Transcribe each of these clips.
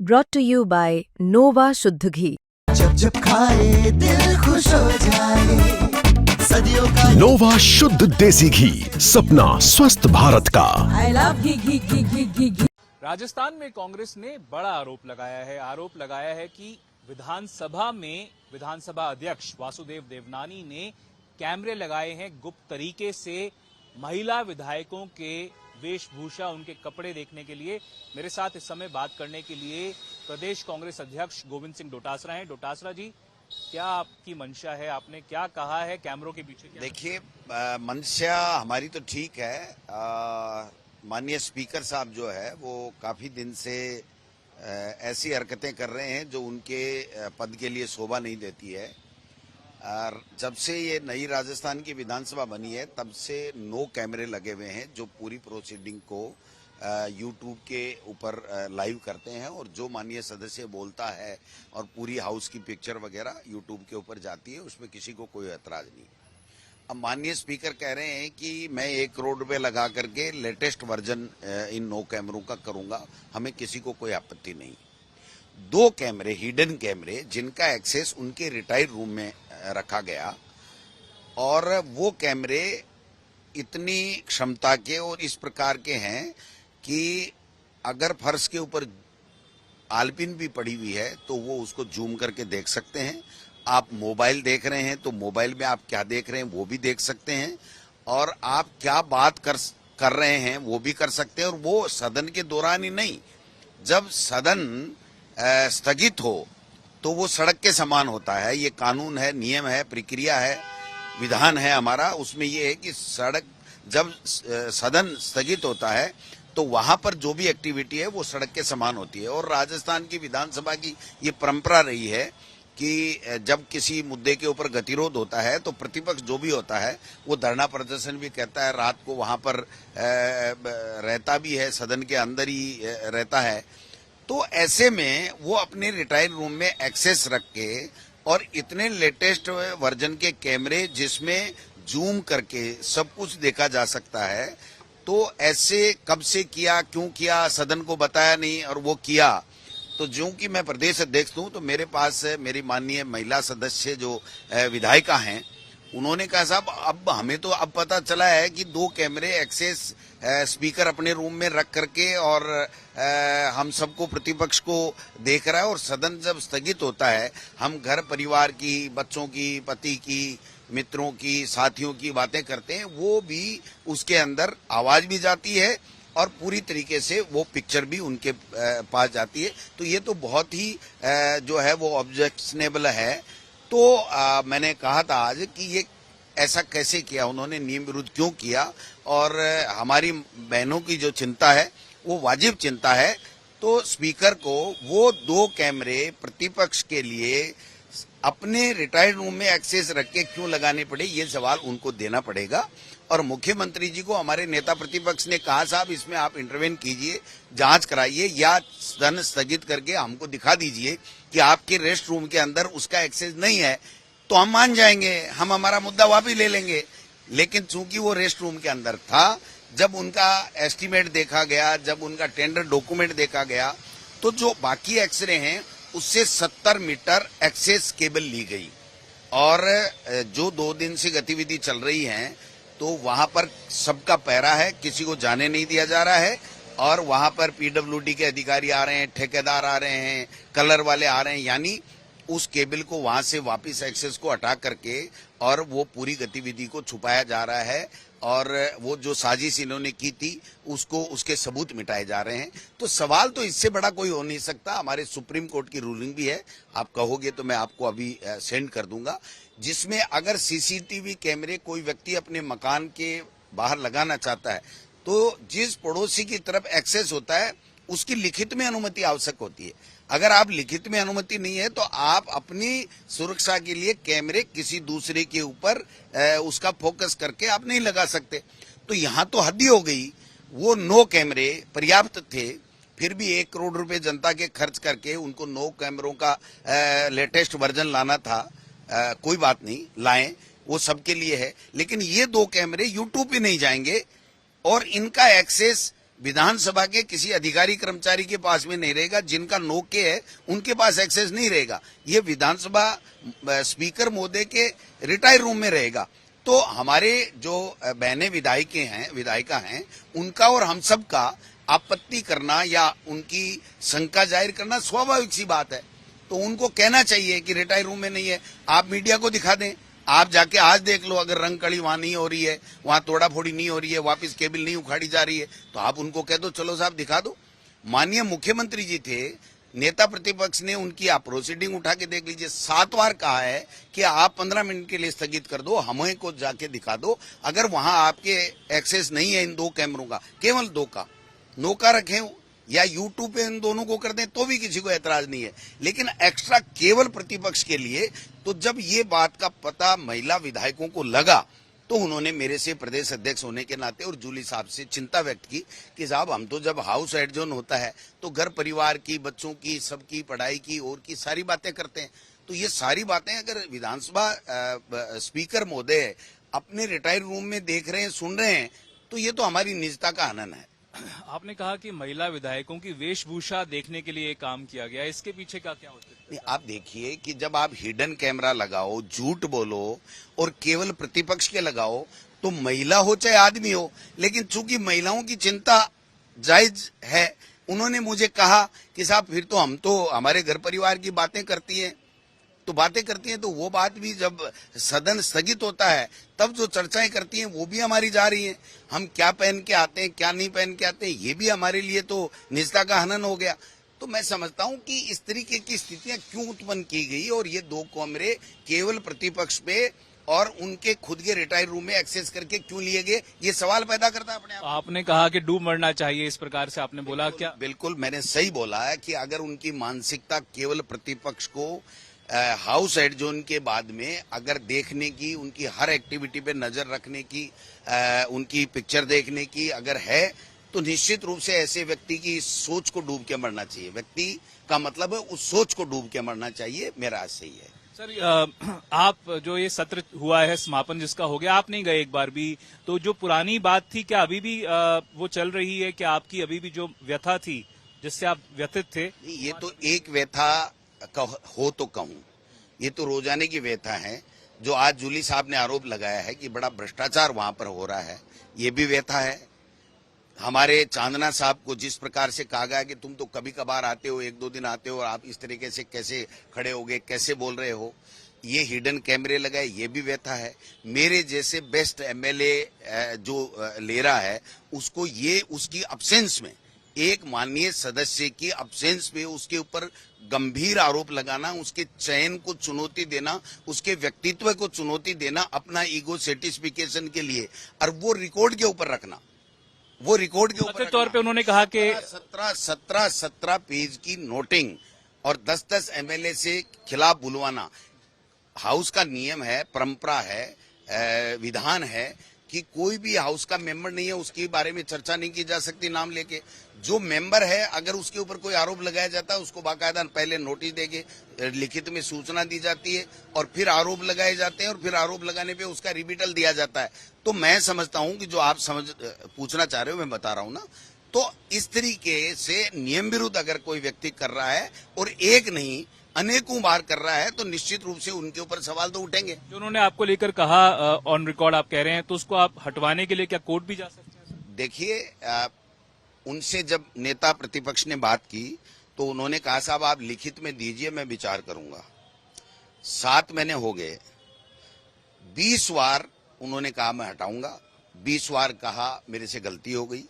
brought to you by Nova शुद्ध घी। जब जब खाए दिल खुश हो जाए, सदियों का नोवा शुद्ध देसी घी, सपना स्वस्थ भारत का। I love घी। राजस्थान में कांग्रेस ने बड़ा आरोप लगाया है कि विधानसभा अध्यक्ष वासुदेव देवनानी ने कैमरे लगाए हैं गुप्त तरीके से महिला विधायकों के वेशभूषा, उनके कपड़े देखने के लिए। मेरे साथ इस समय बात करने के लिए प्रदेश कांग्रेस अध्यक्ष गोविंद सिंह डोटासरा हैं। डोटासरा जी, क्या आपकी मंशा है? आपने क्या कहा है कैमरों के पीछे? देखिए, मंशा हमारी तो ठीक है। माननीय स्पीकर साहब जो है वो काफी दिन से ऐसी हरकतें कर रहे हैं जो उनके पद के लिए शोभा नहीं देती है। जब से ये नई राजस्थान की विधानसभा बनी है तब से 9 कैमरे लगे हुए हैं जो पूरी प्रोसीडिंग को यूट्यूब के ऊपर लाइव करते हैं, और जो माननीय सदस्य बोलता है और पूरी हाउस की पिक्चर वगैरह यूट्यूब के ऊपर जाती है, उसमें किसी को कोई एतराज नहीं। अब माननीय स्पीकर कह रहे हैं कि मैं 1 करोड़ रुपए लगा करके लेटेस्ट वर्जन इन 9 कैमरों का करूंगा, हमें किसी को कोई आपत्ति नहीं। 2 कैमरे, हिडन कैमरे, जिनका एक्सेस उनके रिटायर्ड रूम में रखा गया, और वो कैमरे इतनी क्षमता के और इस प्रकार के हैं कि अगर फर्श के ऊपर आलपिन भी पड़ी हुई है तो वो उसको जूम करके देख सकते हैं। आप मोबाइल देख रहे हैं तो मोबाइल में आप क्या देख रहे हैं वो भी देख सकते हैं, और आप क्या बात कर रहे हैं वो भी कर सकते हैं। और वो सदन के दौरान ही नहीं, जब सदन स्थगित हो तो वो सड़क के समान होता है। ये कानून है, नियम है, प्रक्रिया है, विधान है हमारा। उसमें ये है कि जब सदन स्थगित होता है तो वहां पर जो भी एक्टिविटी है वो सड़क के समान होती है। और राजस्थान की विधानसभा की ये परंपरा रही है कि जब किसी मुद्दे के ऊपर गतिरोध होता है तो प्रतिपक्ष जो भी होता है वो धरना प्रदर्शन भी कहता है, रात को वहां पर रहता भी है, सदन के अंदर ही रहता है। तो ऐसे में वो अपने रिटायर रूम में एक्सेस रख के, और इतने लेटेस्ट वर्जन के कैमरे जिसमें जूम करके सब कुछ देखा जा सकता है, तो ऐसे कब से किया, क्यों किया, सदन को बताया नहीं और वो किया। तो जो कि मैं प्रदेश अध्यक्ष हूं तो मेरे पास मेरी माननीय महिला सदस्य जो विधायिका हैं, उन्होंने कहा साहब अब हमें तो अब पता चला है कि 2 कैमरे एक्सेस स्पीकर अपने रूम में रख करके और हम सबको, प्रतिपक्ष को देख रहा है, और सदन जब स्थगित होता है हम घर परिवार की, बच्चों की, पति की, मित्रों की, साथियों की बातें करते हैं, वो भी उसके अंदर आवाज भी जाती है और पूरी तरीके से वो पिक्चर भी उनके पास जाती है। तो ये तो बहुत ही जो है वो ऑब्जेक्शनेबल है। तो मैंने कहा था आज कि ये ऐसा कैसे किया, उन्होंने नियम विरुद्ध क्यों किया, और हमारी बहनों की जो चिंता है वो वाजिब चिंता है। तो स्पीकर को वो 2 कैमरे प्रतिपक्ष के लिए अपने रिटायर्ड रूम में एक्सेस रख के क्यों लगाने पड़े, ये सवाल उनको देना पड़ेगा। और मुख्यमंत्री जी को हमारे नेता प्रतिपक्ष ने कहा साहब इसमें आप इंटरवेन कीजिए, जांच कराइए, या सदन स्थगित करके हमको दिखा दीजिए कि आपके रेस्ट रूम के अंदर उसका एक्सेस नहीं है, तो हम मान जाएंगे, हम हमारा मुद्दा वापस ले लेंगे। लेकिन चूंकि वो रेस्ट रूम के अंदर था, जब उनका एस्टीमेट देखा गया, जब उनका टेंडर डॉक्यूमेंट देखा गया, तो जो बाकी एक्सरे हैं उससे 70 मीटर एक्सेस केबल ली गई। और जो 2 दिन से गतिविधि चल रही है तो वहां पर सबका पहरा है, किसी को जाने नहीं दिया जा रहा है, और वहां पर पीडब्ल्यूडी के अधिकारी आ रहे हैं, ठेकेदार आ रहे हैं, कलर वाले आ रहे हैं, यानी उस केबल को वहां से वापस एक्सेस को हटा करके और वो पूरी गतिविधि को छुपाया जा रहा है, और वो जो साजिश इन्होंने की थी उसको, उसके सबूत मिटाए जा रहे हैं। तो सवाल तो इससे बड़ा कोई हो नहीं सकता। हमारे सुप्रीम कोर्ट की रूलिंग भी है, आप कहोगे तो मैं आपको अभी सेंड कर दूंगा, जिसमें अगर सीसीटीवी कैमरे कोई व्यक्ति अपने मकान के बाहर लगाना चाहता है तो जिस पड़ोसी की तरफ एक्सेस होता है उसकी लिखित में अनुमति आवश्यक होती है। अगर आप लिखित में अनुमति नहीं है तो आप अपनी सुरक्षा के लिए कैमरे किसी दूसरे के ऊपर उसका फोकस करके आप नहीं लगा सकते। तो यहाँ तो हद ही हो गई। वो 9 कैमरे पर्याप्त थे, फिर भी 1 करोड़ रुपए जनता के खर्च करके उनको 9 कैमरों का लेटेस्ट वर्जन लाना था। कोई बात नहीं, लाएं, वो सबके लिए है। लेकिन ये 2 कैमरे यूट्यूब पे नहीं जाएंगे और इनका एक्सेस विधानसभा के किसी अधिकारी कर्मचारी के पास में नहीं रहेगा। जिनका नोके है उनके पास एक्सेस नहीं रहेगा। ये विधानसभा स्पीकर महोदय के रिटायर रूम में रहेगा। तो हमारे जो बहनें विधायिका हैं उनका और हम सब का आपत्ति करना या उनकी शंका जाहिर करना स्वाभाविक सी बात है। तो उनको कहना चाहिए कि रिटायर रूम में नहीं है। आप मीडिया को दिखा दें, आप जाके आज देख लो, अगर रंग कड़ी वहां नहीं हो रही है, वहां तोड़ा फोड़ी नहीं हो रही है, वापस केबल नहीं उखाड़ी जा रही है, तो आप उनको कह दो चलो साहब दिखा दो। माननीय मुख्यमंत्री जी थे, नेता प्रतिपक्ष ने उनकी आप प्रोसीडिंग उठा के देख लीजिए। 7 बार कहा है कि आप 15 मिनट के लिए स्थगित कर दो, हमें को जाके दिखा दो। अगर वहां आपके एक्सेस नहीं है इन 2 कैमरों का, केवल 2 का, नौका रखें या यूट्यूब पे इन दोनों को कर दें तो भी किसी को ऐतराज नहीं है। लेकिन एक्स्ट्रा केवल प्रतिपक्ष के लिए, तो जब ये बात का पता महिला विधायकों को लगा तो उन्होंने मेरे से प्रदेश अध्यक्ष होने के नाते और जूली साहब से चिंता व्यक्त की कि साहब हम तो जब हाउस एडजॉर्न होता है तो घर परिवार की, बच्चों की, सबकी पढ़ाई की और की सारी बातें करते हैं। तो ये सारी बातें अगर विधानसभा स्पीकर महोदय अपने रिटायर रूम में देख रहे हैं, सुन रहे हैं, तो ये तो हमारी निजता का हनन है। आपने कहा कि महिला विधायकों की वेशभूषा देखने के लिए काम किया गया, इसके पीछे का क्या होता है? आप देखिए कि जब आप हिडन कैमरा लगाओ, झूठ बोलो और केवल प्रतिपक्ष के लगाओ, तो महिला हो चाहे आदमी हो, लेकिन चूंकि महिलाओं की चिंता जायज है, उन्होंने मुझे कहा कि साहब फिर तो हम तो हमारे घर परिवार की बातें करती हैं, तो वो बात भी जब सदन स्थगित होता है तब जो चर्चाएं करती हैं वो भी हमारी जा रही हैं। हम क्या पहन के आते हैं, क्या नहीं पहन के आते हैं, ये भी हमारे लिए तो निजता का हनन हो गया। तो मैं समझता हूं कि इस तरीके की स्थितियां क्यों उत्पन्न की गई और ये 2 कैमरे केवल प्रतिपक्ष पे और उनके खुद के रिटायर रूम में एक्सेस करके क्यों लिए गए, ये सवाल पैदा करता है अपने आप। आपने कहा कि डूब मरना चाहिए, इस प्रकार से आपने बोला। क्या बिल्कुल मैंने सही बोला है कि अगर उनकी मानसिकता केवल प्रतिपक्ष को हाउस एडजॉर्न के बाद में अगर देखने की, उनकी हर एक्टिविटी पे नजर रखने की, उनकी पिक्चर देखने की अगर है, तो निश्चित रूप से ऐसे व्यक्ति की सोच को डूब के मरना चाहिए। व्यक्ति का मतलब है उस सोच को डूब के मरना चाहिए। मेरा आज सही है। सर, आप जो ये सत्र हुआ है, समापन जिसका हो गया, आप नहीं गए एक बार भी, तो जो पुरानी बात थी क्या अभी भी वो चल रही है? क्या आपकी अभी भी जो व्यथा थी जिससे आप व्यथित थे? ये तो एक व्यथा हो तो कहूं, ये तो रोजाने की व्यथा है। जो आज जूली साहब ने आरोप लगाया है कि बड़ा भ्रष्टाचार वहां पर हो रहा है, ये भी व्यथा है। हमारे चांदना साहब को जिस प्रकार से कहा गया कि तुम तो कभी कभार आते हो, 1-2 दिन आते हो, आप इस तरीके से कैसे खड़े हो गए, कैसे बोल रहे हो, ये हिडन कैमरे लगाए, ये भी व्यथा है। मेरे जैसे बेस्ट एमएलए जो ले रहा है उसको ये उसकी अब्सेंस में, एक माननीय सदस्य की अब्सेंस में उसके ऊपर गंभीर आरोप लगाना, उसके चयन को चुनौती देना, उसके व्यक्तित्व को चुनौती देना अपना ईगो सेटिस्फिकेशन के लिए, और वो रिकॉर्ड के ऊपर रखना, वो रिकॉर्ड के ऊपर तौर पे उन्होंने कहा कि 17 पेज की नोटिंग और 10 एमएलए से खिलाफ बुलवाना। हाउस का नियम है, परंपरा है, विधान है कि कोई भी हाउस का मेंबर नहीं है उसके बारे में चर्चा नहीं की जा सकती नाम लेके। जो मेंबर है अगर उसके ऊपर कोई आरोप लगाया जाता है उसको बाकायदा पहले नोटिस देके लिखित में सूचना दी जाती है और फिर आरोप लगाए जाते हैं और फिर आरोप लगाने पे उसका रिबीटल दिया जाता है। तो मैं समझता हूं कि जो आप पूछना चाह रहे हो मैं बता रहा हूं ना, तो इस तरीके से नियम विरुद्ध अगर कोई व्यक्ति कर रहा है और एक नहीं अनेकों बार कर रहा है तो निश्चित रूप से उनके ऊपर सवाल तो उठेंगे। जो उन्होंने आपको लेकर कहा ऑन रिकॉर्ड आप कह रहे हैं, तो उसको आप हटवाने के लिए क्या कोर्ट भी जा सकते हैं? देखिए, उनसे जब नेता प्रतिपक्ष ने बात की तो उन्होंने कहा साहब आप लिखित में दीजिए, मैं विचार करूंगा। 7 महीने हो गए, 20 बार उन्होंने कहा मैं हटाऊंगा, 20 बार कहा मेरे से गलती हो गई,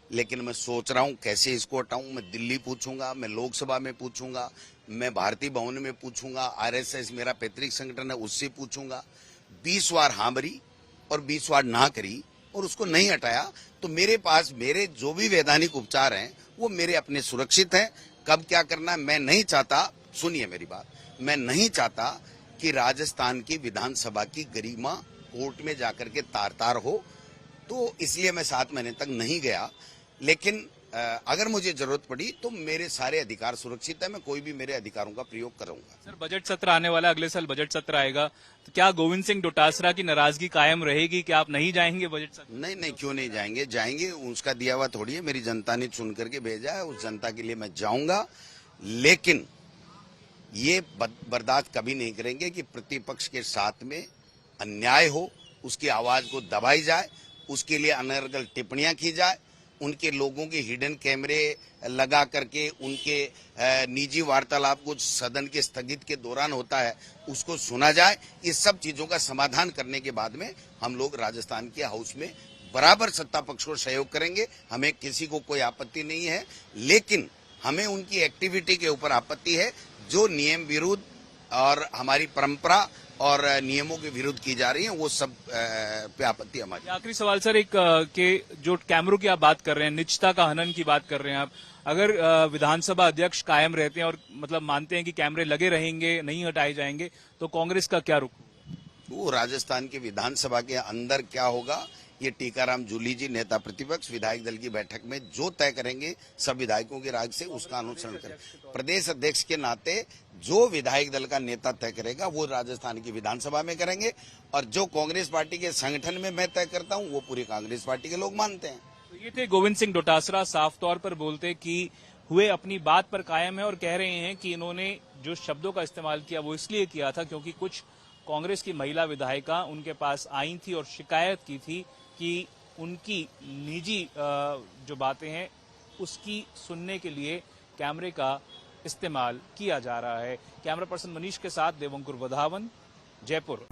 लेकिन मैं सोच रहा हूं कैसे इसको हटाऊं। मैं दिल्ली पूछूंगा, मैं लोकसभा में पूछूंगा, मैं भारतीय भवन में पूछूंगा, आरएसएस मेरा पैतृक संगठन है उससे पूछूंगा। 20 बार हाँ भरी और 20 बार ना करी और उसको नहीं हटाया। तो मेरे पास मेरे जो भी वैधानिक उपचार हैं वो मेरे अपने सुरक्षित हैं। कब क्या करना है मैं नहीं चाहता, सुनिए मेरी बात, मैं नहीं चाहता कि राजस्थान की विधानसभा की गरिमा कोर्ट में जाकर के तार तार हो, तो इसलिए मैं 7 महीने तक नहीं गया। लेकिन अगर मुझे जरूरत पड़ी तो मेरे सारे अधिकार सुरक्षित है, मैं कोई भी मेरे अधिकारों का प्रयोग करूंगा। सर, बजट सत्र आने वाला, अगले साल बजट सत्र आएगा, तो क्या गोविंद सिंह डोटासरा की नाराजगी कायम रहेगी कि आप नहीं जाएंगे बजट सत्र? नहीं नहीं, क्यों नहीं जाएंगे, जाएंगे। उसका दिया हुआ थोड़ी है, मेरी जनता ने चुन करके भेजा है, उस जनता के लिए मैं जाऊंगा। लेकिन ये बर्दाश्त कभी नहीं करेंगे कि प्रतिपक्ष के साथ में अन्याय हो, उसकी आवाज को दबाई जाए, उसके लिए अनर्गल टिप्पणियां की जाए, उनके लोगों के हिडन कैमरे लगा करके उनके निजी वार्तालाप को सदन के स्थगित के दौरान होता है उसको सुना जाए। इस सब चीजों का समाधान करने के बाद में हम लोग राजस्थान के हाउस में बराबर सत्ता पक्ष को सहयोग करेंगे। हमें किसी को कोई आपत्ति नहीं है, लेकिन हमें उनकी एक्टिविटी के ऊपर आपत्ति है जो नियम विरुद्ध और हमारी परंपरा और नियमों के विरुद्ध की जा रही है, वो सब पे आपत्ति हमारी। आखिरी सवाल सर, एक के जो कैमरों की आप बात कर रहे हैं, निजता का हनन की बात कर रहे हैं आप, अगर विधानसभा अध्यक्ष कायम रहते हैं और मतलब मानते हैं कि कैमरे लगे रहेंगे, नहीं हटाए जाएंगे, तो कांग्रेस का क्या रुख? वो राजस्थान के विधानसभा के अंदर क्या होगा, ये टीकाराम जूली जी नेता प्रतिपक्ष विधायक दल की बैठक में जो तय करेंगे सब विधायकों के राग से उसका अनुसरण करें। प्रदेश अध्यक्ष के नाते जो विधायक दल का नेता तय करेगा वो राजस्थान की विधानसभा में करेंगे, और जो कांग्रेस पार्टी के संगठन में मैं तय करता हूं वो पूरी कांग्रेस पार्टी के लोग मानते हैं। तो ये थे गोविंद सिंह डोटासरा, साफ तौर पर बोलते कि हुए अपनी बात पर कायम है और कह रहे हैं कि इन्होंने जो शब्दों का इस्तेमाल किया वो इसलिए किया था क्योंकि कुछ कांग्रेस की महिला विधायिका उनके पास आई थी और शिकायत की थी कि उनकी निजी जो बातें हैं उसकी सुनने के लिए कैमरे का इस्तेमाल किया जा रहा है। कैमरा पर्सन मनीष के साथ देवंकुर वधावन, जयपुर।